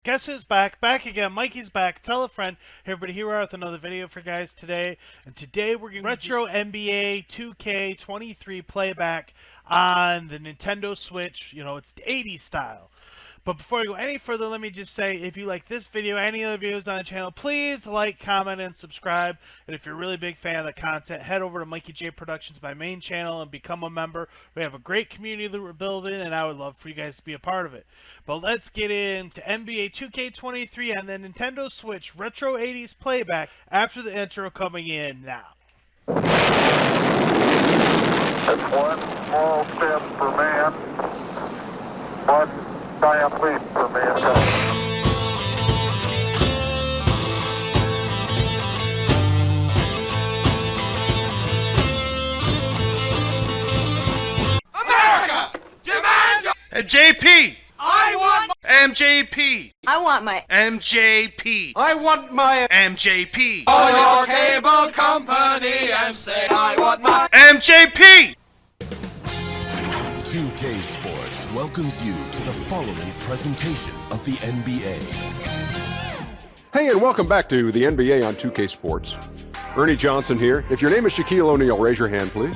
Guess who's back? Back again. Mikey's back. Tell a friend. Hey everybody, here we are with another video for guys today. And today we're going to retro NBA 2K23 playback on the Nintendo Switch. You know, it's 80s style. But before we go any further, let me just say, if you like this video, any other videos on the channel, please like, comment, and subscribe. And if you're a really big fan of the content, head over to Mikey J Productions, my main channel, and become a member. We have a great community that we're building, and I would love for you guys to be a part of it. But let's get into NBA 2K23 on the Nintendo Switch Retro 80s playback after the intro coming in now. It's one small step for man, one giant leap for mankind. America! Demand your MJP! I want MJP! I want my MJP! I want my MJP! Call your cable company and say I want my MJP! 2K Sports welcomes you to the following presentation of the NBA. Hey, and welcome back to the NBA on 2K Sports. Ernie Johnson here. If your name is Shaquille O'Neal, raise your hand, please.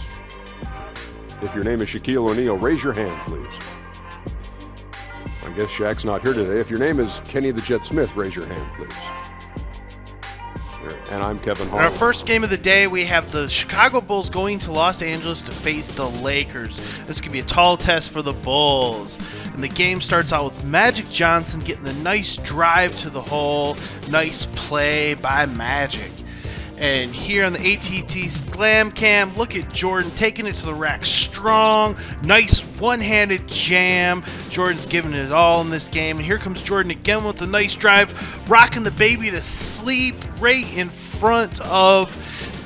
If your name is Shaquille O'Neal, raise your hand, please. I guess Shaq's not here today. If your name is Kenny the Jet Smith, raise your hand, please. And I'm Kevin Hall. In our first game of the day, we have the Chicago Bulls going to Los Angeles to face the Lakers. This could be a tall test for the Bulls. And the game starts out with Magic Johnson getting a nice drive to the hole. Nice play by Magic. And here on the ATT Slam Cam, look at Jordan taking it to the rack strong. Nice one-handed jam. Jordan's giving it all in this game. And here comes Jordan again with a nice drive, rocking the baby to sleep right in front of,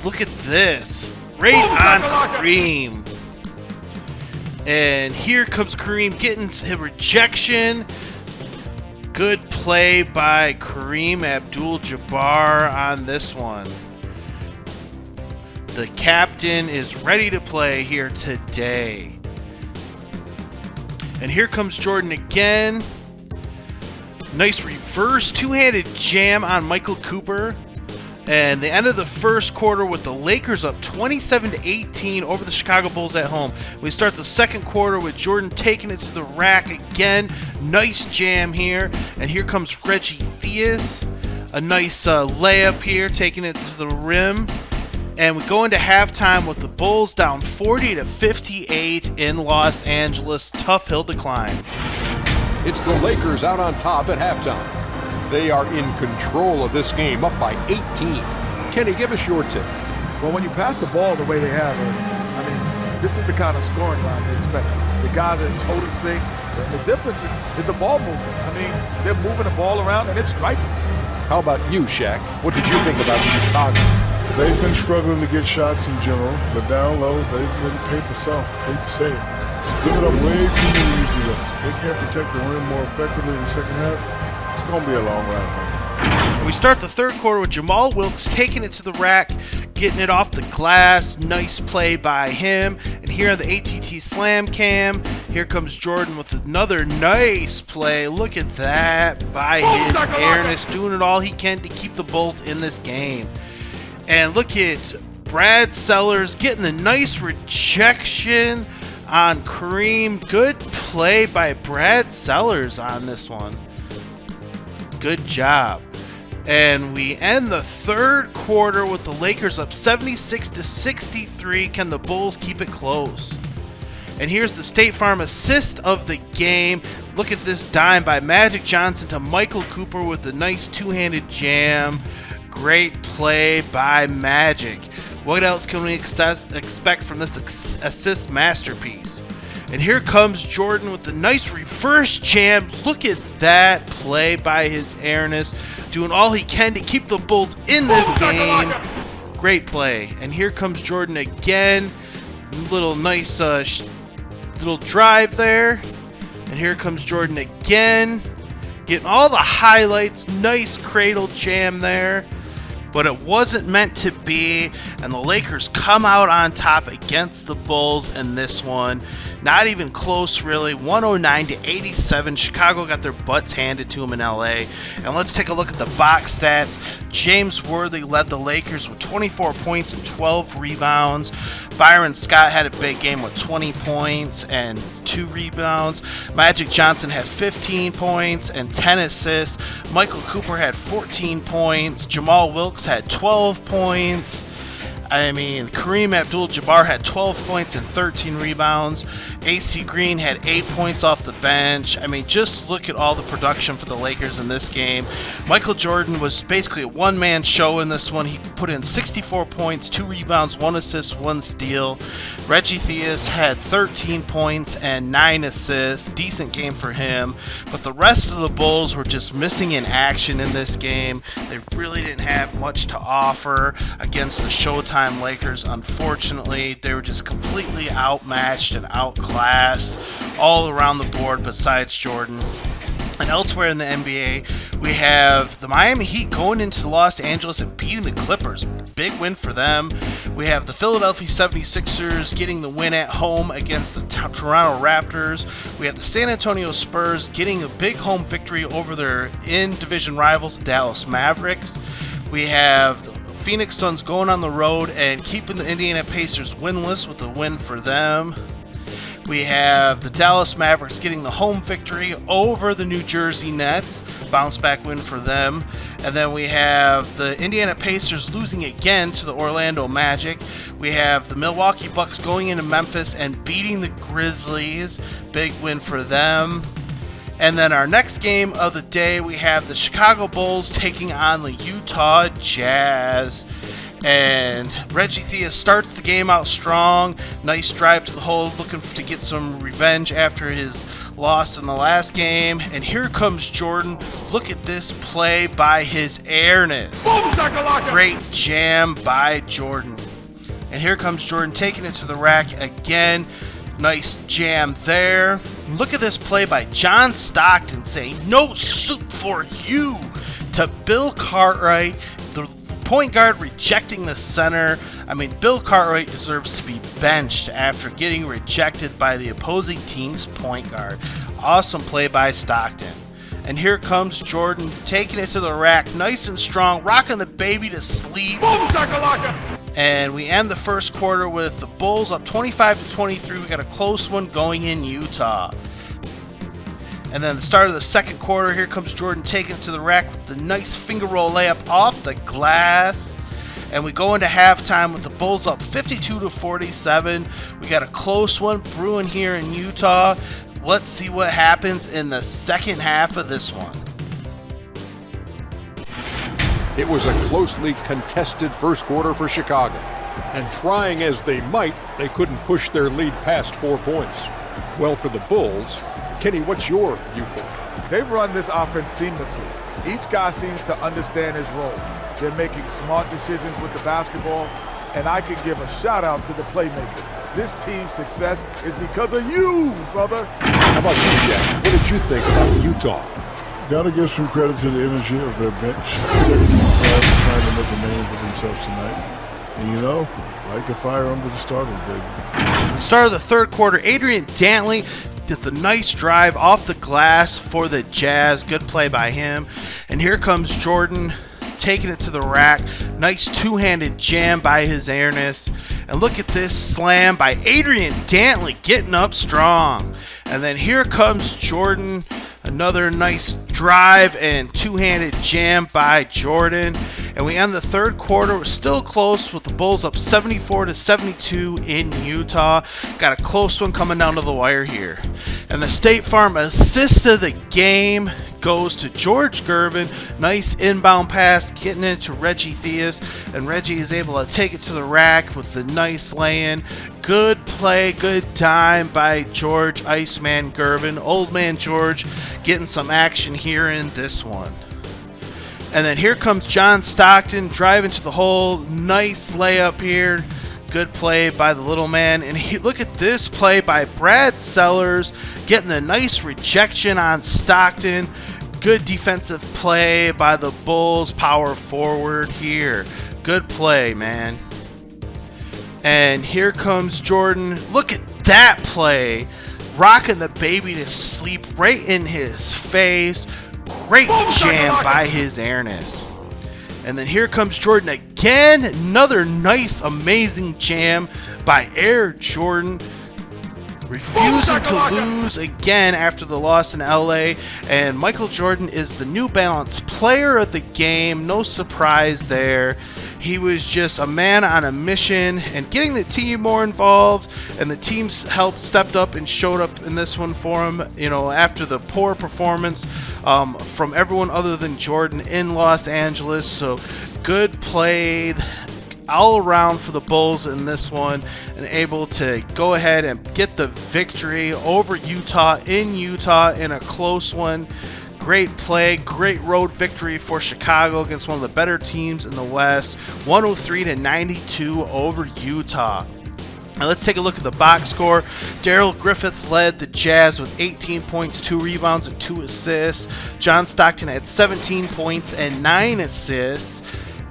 look at this, right on Kareem. And here comes Kareem getting his rejection. Good play by Kareem Abdul-Jabbar on this one. The captain is ready to play here today. And here comes Jordan again. Nice reverse two-handed jam on Michael Cooper. And the end of the first quarter with the Lakers up 27-18 over the Chicago Bulls at home. We start the second quarter with Jordan taking it to the rack again. Nice jam here. And here comes Reggie Theus. A nice layup here, taking it to the rim. And we go into halftime with the Bulls down 40-58 in Los Angeles. Tough hill to climb. It's the Lakers out on top at halftime. They are in control of this game, up by 18. Kenny, give us your take. Well, when you pass the ball the way they have, I mean, this is the kind of scoring line they expect. The guys are in total sync. And the difference is the ball movement. I mean, they're moving the ball around and it's striking. How about you, Shaq? What did you think about Chicago? They've been struggling to get shots in general, but down low, they've really paid for self. Hate to say it. Giving up way too many easy looks. They can't protect the rim more effectively in the second half. It's going to be a long ride. We start the third quarter with Jamal Wilkes taking it to the rack, getting it off the glass. Nice play by him. And here on the ATT Slam Cam, here comes Jordan with another nice play. Look at that by his airness, doing it all he can to keep the Bulls in this game. And look at Brad Sellers getting the nice rejection on Kareem. Good play by Brad Sellers on this one. Good job. And we end the third quarter with the Lakers up 76-63. Can the Bulls keep it close? And here's the State Farm assist of the game. Look at this dime by Magic Johnson to Michael Cooper with a nice two-handed jam. Great play by Magic. What else can we expect from this assist masterpiece? And here comes Jordan with the nice reverse jam. Look at that play by his airness, doing all he can to keep the Bulls in this game. Great play. And here comes Jordan again. Little nice little drive there. And here comes Jordan again, getting all the highlights. Nice cradle jam there. but it wasn't meant to be, and the Lakers come out on top against the Bulls in this one. Not even close, really. 109-87. Chicago got their butts handed to them in LA. And let's take a look at the box stats. James Worthy led the Lakers with 24 points and 12 rebounds. Byron Scott had a big game with 20 points and 2 rebounds. Magic Johnson had 15 points and 10 assists. Michael Cooper had 14 points. Jamal Wilkes had 12 points. Kareem Abdul-Jabbar had 12 points and 13 rebounds. AC Green had 8 points off the bench. Just look at all the production for the Lakers in this game. Michael Jordan was basically a one-man show in this one. He put in 64 points, 2 rebounds, 1 assist, 1 steal. Reggie Theus had 13 points and 9 assists. Decent game for him. But the rest of the Bulls were just missing in action in this game. They really didn't have much to offer against the Showtime Lakers. Unfortunately, they were just completely outmatched and outclassed all around the board besides Jordan. And elsewhere in the NBA, we have the Miami Heat going into Los Angeles and beating the Clippers. Big win for them. We have the Philadelphia 76ers getting the win at home against the Toronto Raptors. We have the San Antonio Spurs getting a big home victory over their in-division rivals, Dallas Mavericks. We have the Phoenix Suns going on the road and keeping the Indiana Pacers winless with a win for them. We have the Dallas Mavericks getting the home victory over the New Jersey Nets. Bounce back win for them. And then we have the Indiana Pacers losing again to the Orlando Magic. We have the Milwaukee Bucks going into Memphis and beating the Grizzlies. Big win for them. And then our next game of the day, we have the Chicago Bulls taking on the Utah Jazz. And Reggie Theus starts the game out strong. Nice drive to the hole, looking to get some revenge after his loss in the last game. And here comes Jordan. Look at this play by his airness. Great jam by Jordan. And here comes Jordan taking it to the rack again. Nice jam there. Look at this play by John Stockton saying, "No soup for you," to Bill Cartwright. The point guard rejecting the center. Bill Cartwright deserves to be benched after getting rejected by the opposing team's point guard. Awesome play by Stockton. And here comes Jordan taking it to the rack, nice and strong, rocking the baby to sleep. And we end the first quarter with the Bulls up 25-23. We got a close one going in Utah. And then the start of the second quarter, here comes Jordan taking it to the rack with the nice finger roll layup off the glass. And we go into halftime with the Bulls up 52-47. We got a close one brewing here in Utah. Let's see what happens in the second half of this one. It was a closely contested first quarter for Chicago. And trying as they might, they couldn't push their lead past 4 points. Well, for the Bulls, Kenny, what's your viewpoint? They've run this offense seamlessly. Each guy seems to understand his role. They're making smart decisions with the basketball, and I can give a shout out to the playmakers. This team's success is because of you, brother. How about you, Jack? What did you think about Utah? Gotta give some credit to the energy of their bench. Second guys trying to make a name for themselves tonight. And light the fire under the starters, baby. The start of the third quarter, Adrian Dantley did the nice drive off the glass for the Jazz. Good play by him. And here comes Jordan taking it to the rack. Nice two-handed jam by his airness. And look at this slam by Adrian Dantley getting up strong. And then here comes Jordan. Another nice drive and two-handed jam by Jordan. And we end the third quarter. We're still close with the Bulls up 74-72 in Utah. Got a close one coming down to the wire here. And the State Farm assist of the game goes to George Gervin. Nice inbound pass getting it to Reggie Theus. And Reggie is able to take it to the rack with the nice lay-in. Good play, good time by George Iceman Gervin. Old man George getting some action here in this one. And then here comes John Stockton driving to the hole. Nice layup here. Good play by the little man. And look at this play by Brad Sellers getting a nice rejection on Stockton. Good defensive play by the Bulls power forward here. Good play, man. And here comes Jordan. Look at that play. Rocking the baby to sleep right in his face. Great jam by his airness. And then here comes Jordan again. Another nice, amazing jam by Air Jordan. Refusing to lose again after the loss in LA. And Michael Jordan is the New Balance player of the game. No surprise there. He was just a man on a mission and getting the team more involved, and the team's helped stepped up and showed up in this one for him, you know, after the poor performance from everyone other than Jordan in Los Angeles. So good play all around for the Bulls in this one, and able to go ahead and get the victory over Utah in a close one. Great play, great road victory for Chicago against one of the better teams in the West, 103-92 over Utah. Now let's take a look at the box score. Darrell Griffith led the Jazz with 18 points, 2 rebounds, and 2 assists. John Stockton had 17 points and 9 assists.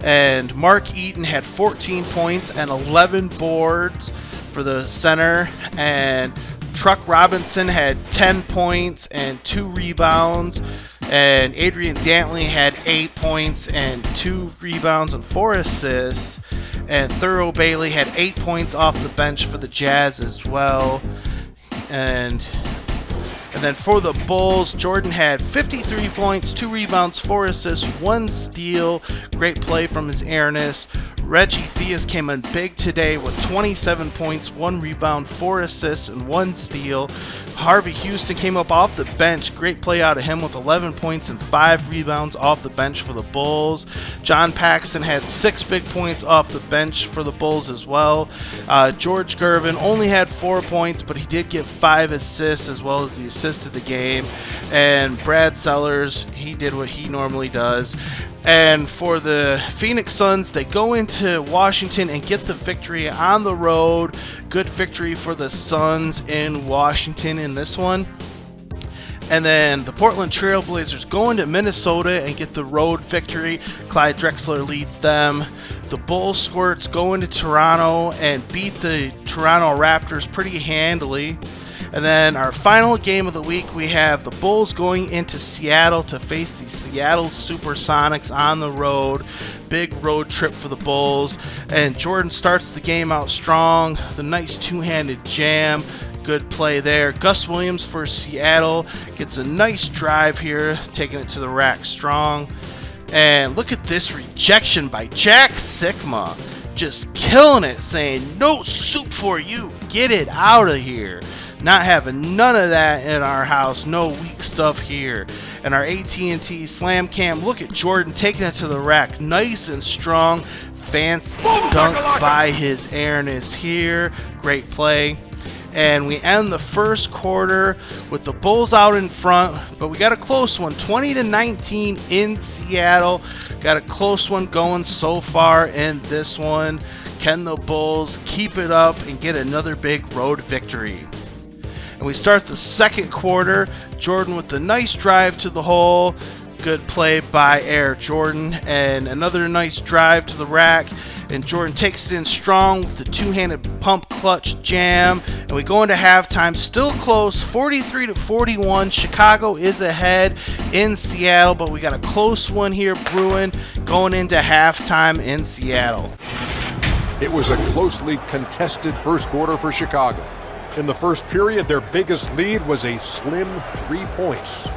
And Mark Eaton had 14 points and 11 boards for the center. And Truck Robinson had 10 points and 2 rebounds. And Adrian Dantley had 8 points and 2 rebounds and 4 assists. And Thurl Bailey had 8 points off the bench for the Jazz as well. And then for the Bulls, Jordan had 53 points, 2 rebounds, 4 assists, 1 steal. Great play from his airness. Reggie Theus came in big today with 27 points, 1 rebound, 4 assists, and 1 steal. Harvey Houston came up off the bench. Great play out of him with 11 points and 5 rebounds off the bench for the Bulls. John Paxson had 6 big points off the bench for the Bulls as well. George Gervin only had 4 points, but he did get 5 assists as well as the assist of the game. And Brad Sellers, he did what he normally does. And for the Phoenix Suns, they go into Washington and get the victory on the road. Good victory for the Suns in Washington in this one. And then the Portland Trail Blazers go into Minnesota and get the road victory. Clyde Drexler leads them. The Bull Squirts go into Toronto and beat the Toronto Raptors pretty handily. And then our final game of the week, we have the Bulls going into Seattle to face the Seattle Supersonics on the road. Big road trip for the Bulls. And Jordan starts the game out strong. The nice two-handed jam. Good play there. Gus Williams for Seattle gets a nice drive here, taking it to the rack strong. And look at this rejection by Jack Sikma. Just killing it, saying, "No soup for you. Get it out of here." Not having none of that in our house. No weak stuff here. And our AT&T Slam Cam, look at Jordan taking it to the rack. Nice and strong. Fancy dunk by his airness here. Great play. And we end the first quarter with the Bulls out in front, but we got a close one, 20-19 in Seattle. Got a close one going so far in this one. Can the Bulls keep it up and get another big road victory? And we start the second quarter. Jordan with the nice drive to the hole. Good play by Air Jordan. And another nice drive to the rack. And Jordan takes it in strong with the two-handed pump clutch jam. And we go into halftime. Still close, 43-41. Chicago is ahead in Seattle. But we got a close one here brewing going into halftime in Seattle. It was a closely contested first quarter for Chicago. In the first period, their biggest lead was a slim 3 points.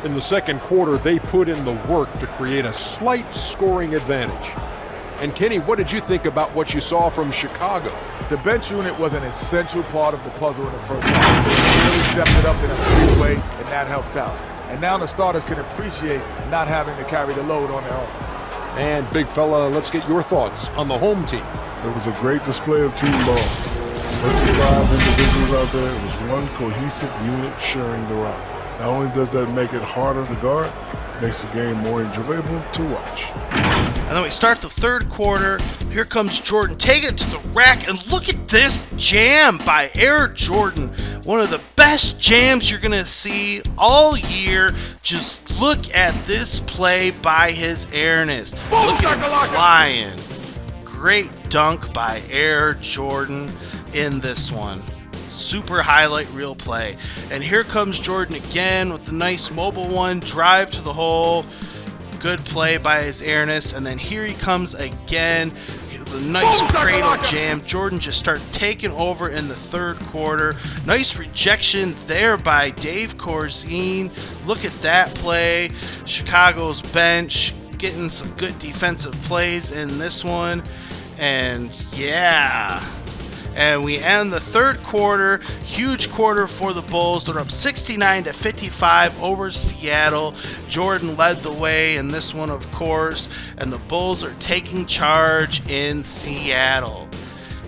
In the second quarter, they put in the work to create a slight scoring advantage. And Kenny, what did you think about what you saw from Chicago? The bench unit was an essential part of the puzzle in the first half. They really stepped it up in a big way, and that helped out. And now the starters can appreciate not having to carry the load on their own. And big fella, let's get your thoughts on the home team. It was a great display of team ball. 25 individuals out there, it was one cohesive unit sharing the rock. Not only does that make it harder to guard, it makes the game more enjoyable to watch. And then we start the third quarter. Here comes Jordan taking it to the rack, and look at this jam by Air Jordan. one of the best jams you're going to see all year. Just look at this play by his Airness. Look at him flying. Great dunk by Air Jordan in this one. Super highlight reel play. And here comes Jordan again with the nice mobile one, drive to the hole. Good play by his Airness. And then here he comes again. The nice cradle jam. Jordan just started taking over in the third quarter. Nice rejection there by Dave Corzine. Look at that play. Chicago's bench getting some good defensive plays in this one. And yeah. And we end the third quarter. Huge quarter for the Bulls. They're up 69-55 over Seattle. Jordan led the way in this one, of course. And the Bulls are taking charge in Seattle.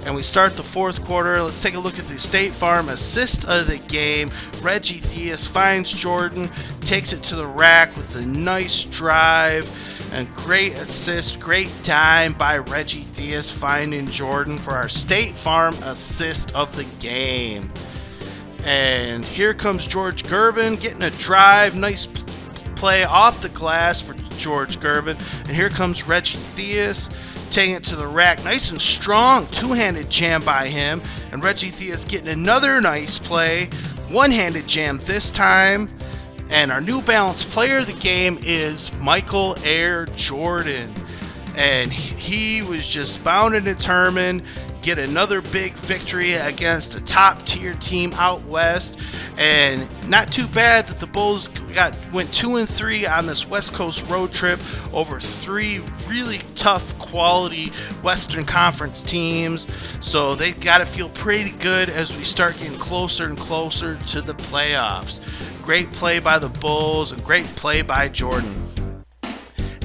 And we start the fourth quarter. Let's take a look at the State Farm assist of the game. Reggie Theus finds Jordan, takes it to the rack with a nice drive. And great assist, great dime by Reggie Theus finding Jordan for our State Farm assist of the game. And here comes George Gervin getting a drive. Nice play off the glass for George Gervin. And here comes Reggie Theus taking it to the rack. Nice and strong two-handed jam by him. And Reggie Theus getting another nice play. One-handed jam this time. And our New Balance player of the game is Michael Air Jordan. And he was just bound and determined get another big victory against a top-tier team out west. And not too bad that the Bulls went 2-3 on this West Coast road trip over 3 really tough quality Western Conference teams. So they've got to feel pretty good as we start getting closer and closer to the playoffs. Great play by the Bulls and great play by Jordan.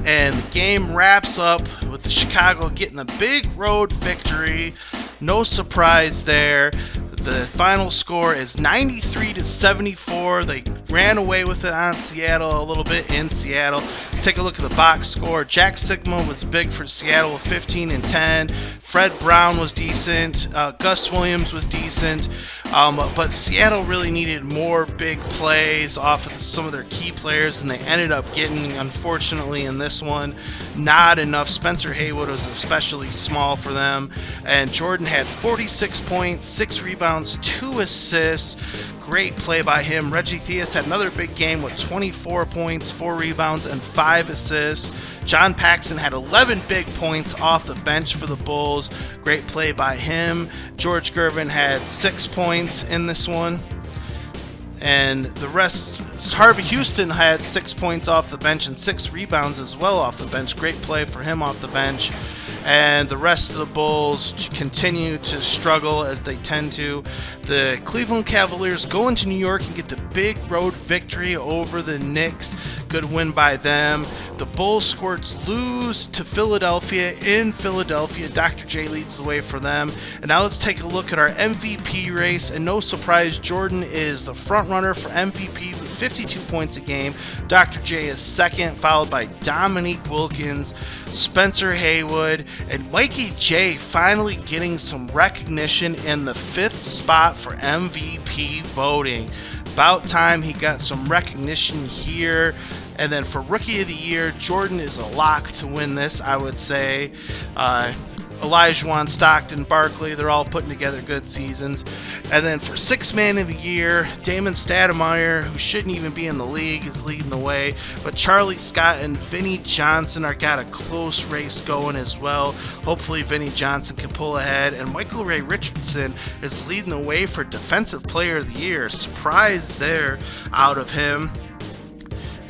And the game wraps up with the Chicago getting a big road victory. No surprise there. The final score is 93-74. They ran away with it on Seattle a little bit in Seattle. Let's take a look at the box score. Jack Sigma was big for Seattle with 15 and 10. Fred Brown was decent. Gus Williams was decent. But Seattle really needed more big plays off of some of their key players, and they ended up getting, unfortunately, in this one, not enough. Spencer Haywood was especially small for them. And Jordan had 46 points, 6 rebounds, 2 assists. Great play by him. Reggie Theus had another big game with 24 points, 4 rebounds, and 5 assists. John Paxson had 11 big points off the bench for the Bulls. Great play by him. George Gervin had 6 points in this one. And the rest, Harvey Houston had 6 points off the bench and 6 rebounds as well off the bench. Great play for him off the bench. And the rest of the Bulls continue to struggle as they tend to. The Cleveland Cavaliers go into New York and get the big road victory over the Knicks. Good win by them. The Bulls Squirts lose to Philadelphia in Philadelphia. Dr. J leads the way for them. And now let's take a look at our MVP race. And no surprise, Jordan is the front runner for MVP with 52 points a game. Dr. J is second, followed by Dominique Wilkins, Spencer Haywood, and Mikey J finally getting some recognition in the 5th spot for MVP voting. About time he got some recognition here. And then for Rookie of the Year, Jordan is a lock to win this, I would say. Olajuwon, Stockton, Barkley, they're all putting together good seasons. And then for Sixth Man of the Year, Damon Stoudemire, who shouldn't even be in the league, is leading the way. But Charlie Scott and Vinnie Johnson are got a close race going as well. Hopefully Vinnie Johnson can pull ahead. And Michael Ray Richardson is leading the way for Defensive Player of the Year. Surprise there out of him.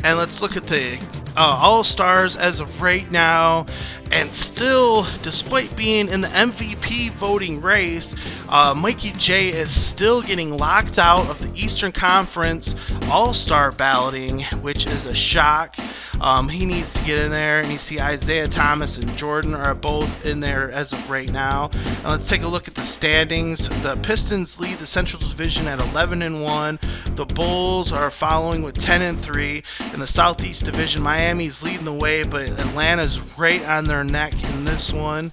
And let's look at the All-Stars as of right now. And still, despite being in the MVP voting race, Mikey J is still getting locked out of the Eastern Conference All-Star balloting, which is a shock. He needs to get in there, and you see Isaiah Thomas and Jordan are both in there as of right now. And let's take a look at the standings. The Pistons lead the Central Division at 11-1. The Bulls are following with 10-3. In the Southeast Division, Miami's leading the way, but Atlanta's right on their neck in this one.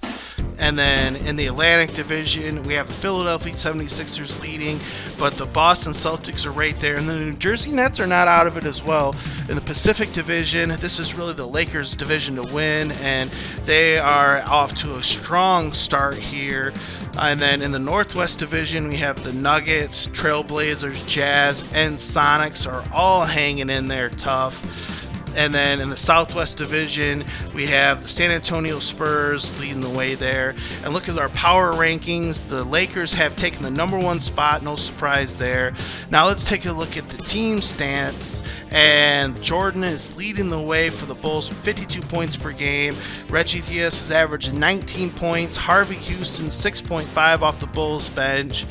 And then in the Atlantic Division, we have the Philadelphia 76ers leading, but the Boston Celtics are right there. And the New Jersey Nets are not out of it as well. In the Pacific Division, this is really the Lakers' division to win, and they are off to a strong start here. And then in the Northwest Division, we have the Nuggets, Trailblazers, Jazz, and Sonics are all hanging in there tough. And then in the Southwest Division, we have the San Antonio Spurs leading the way there. And look at our power rankings. The Lakers have taken the #1 spot, no surprise there. Now let's take a look at the team stats. And Jordan is leading the way for the Bulls with 52 points per game. Reggie Theus is averaging 19 points. Harvey Houston 6.5 off the Bulls bench.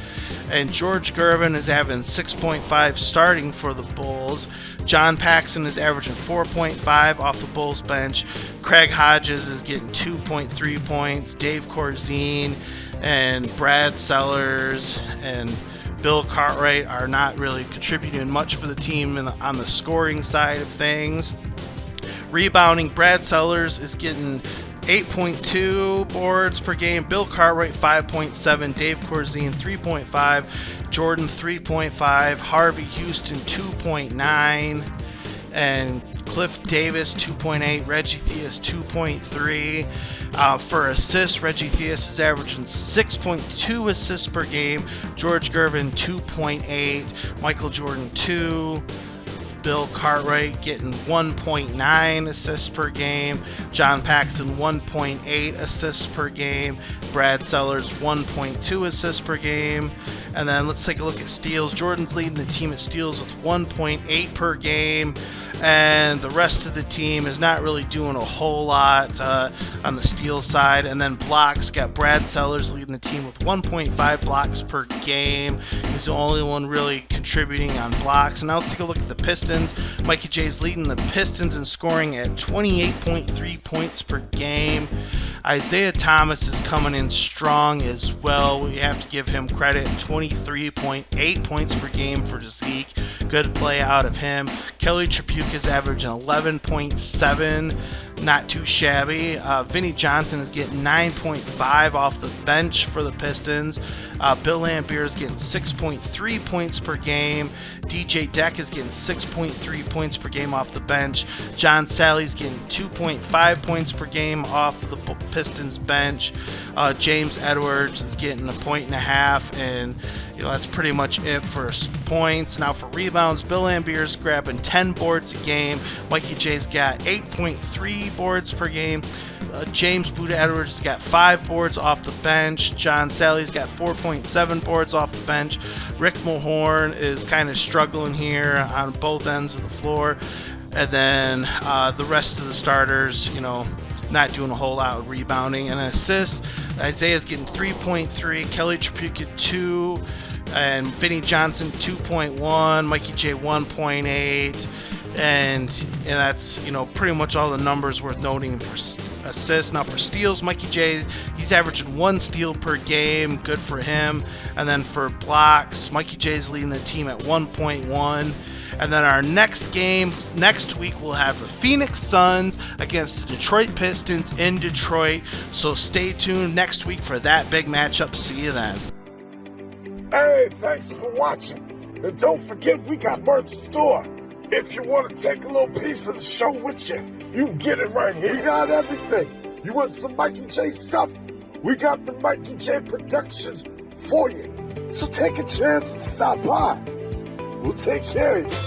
And George Gervin is having 6.5 starting for the Bulls. John Paxson is averaging 4.5 off the Bulls bench. Craig Hodges is getting 2.3 points. Dave Corzine and Brad Sellers and Bill Cartwright are not really contributing much for the team on the scoring side of things. Rebounding, Brad Sellers is getting 8.2 boards per game. Bill Cartwright 5.7, Dave Corzine 3.5, Jordan 3.5, Harvey Houston 2.9, and Cliff Davis 2.8, Reggie Theus 2.3. For assists, Reggie Theus is averaging 6.2 assists per game. George Gervin 2.8, Michael Jordan 2. Bill Cartwright getting 1.9 assists per game. John Paxson 1.8 assists per game. Brad Sellers 1.2 assists per game. And then let's take a look at steals. Jordan's leading the team at steals with 1.8 per game. And the rest of the team is not really doing a whole lot on the steal side. And then blocks, got Brad Sellers leading the team with 1.5 blocks per game. He's the only one really contributing on blocks. And now let's take a look at the Pistons. Mikey J's leading the Pistons in scoring at 28.3 points per game. Isaiah Thomas is coming in strong as well. We have to give him credit. 23.8 points per game for Zeke. Good play out of him. Kelly Tripucka is averaging 11.7. Not too shabby. Vinnie Johnson is getting 9.5 off the bench for the Pistons. Bill Laimbeer is getting 6.3 points per game. DJ Deck is getting 6.3 points per game off the bench. John Sally's getting 2.5 points per game off the Pistons bench. James Edwards is getting 1.5 points, and that's pretty much it for points. Now for rebounds, Bill Laimbeer's grabbing 10 boards a game. Mikey J's got 8.3 boards per game. James Buddha Edwards has got 5 boards off the bench. John Sally's got 4.7 boards off the bench. Rick Mulhorn is kind of struggling here on both ends of the floor. And then the rest of the starters, not doing a whole lot of rebounding. And assists, Isaiah's getting 3.3, Kelly Tripucka 2, and Vinnie Johnson 2.1, Mikey J 1.8. And that's, pretty much all the numbers worth noting for assists. Now for steals, Mikey J, he's averaging 1 steal per game. Good for him. And then for blocks, Mikey J's leading the team at 1.1. And then our next game, next week, we'll have the Phoenix Suns against the Detroit Pistons in Detroit. So stay tuned next week for that big matchup. See you then. Hey, thanks for watching. And don't forget, we got merch store. If you want to take a little piece of the show with you, you can get it right here. We got everything. You want some Mikey J stuff? We got the Mikey J Productions for you. So take a chance and stop by. We'll take care of you.